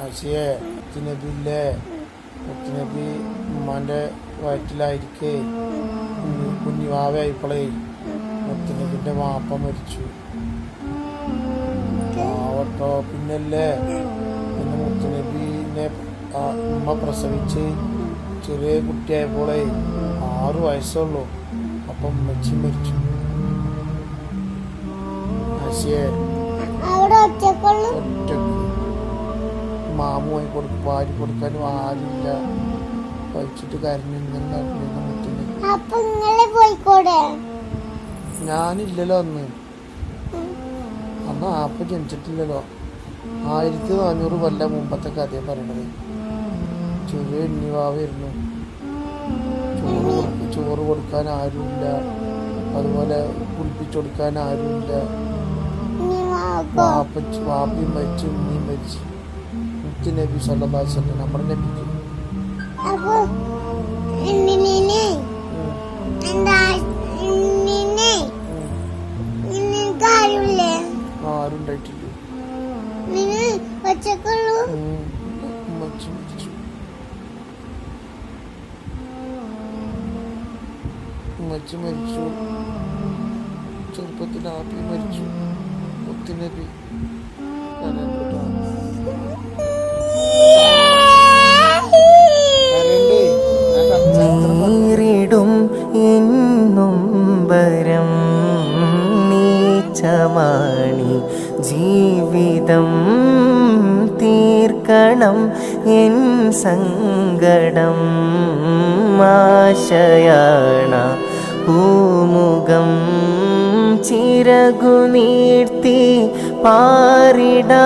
ആശയെ മുത്തുനബിയില്ലേ, മുത്തുനബി ഉമ്മാൻ്റെ വയറ്റിലായിരിക്കേ കുഞ്ഞുവാവയായിപ്പോളേ മുത്തുനബിൻ്റെ വാപ്പ മരിച്ചു. പാവട്ടോ. പിന്നല്ലേ പിന്നെ മുത്തുനബിനെ ഉമ്മ പ്രസവിച്ച് ചെറിയ കുട്ടിയായപ്പോളേ 6 വയസ്സുള്ളൂ. അപ്പം ഉമ്മച്ചി മരിച്ചു. ആശയെ ഒറ്റക്ക് മാമു വാങ്ങി പാരി കൊടുക്കാനും ആരില്ല. കഴിച്ചിട്ട് കരഞ്ഞിരുന്ന മുത്തിന്. ഞാനില്ലല്ലോ അന്ന് ആപ്പ ജനിച്ചിട്ടില്ലല്ലോ. 1400 കൊല്ലം മുമ്പത്തെ കഥയെ പറയണത്. ചെറിയ എണ്ണിവാവായിരുന്നു. ചോറ് കൊടുക്കാൻ ആരുമില്ല, അതുപോലെ കുളിപ്പിച്ചു കൊടുക്കാൻ ആരുമില്ല. വാപ്പയും മരിച്ചു, ഉമ്മയും മരിച്ചു. മുത്തുനബി സല്ലല്ലാഹു അലൈഹി വസല്ലം നമ്മുടെ നബിക്ക് ആരുണ്ടായിട്ടില്ല. ഉമ്മച്ചി മരിച്ചു. ചെറുപ്പത്തിൽ ആപ്പി മരിച്ചു. മുത്തുനബി നീറിടും എന്നും വരം നീച്ചമാണി ജീവിതം തീർക്കണം എൻ സങ്കടം ആശയാണ പൂമുഖം ചിറകു നീർത്തി പാറിടാം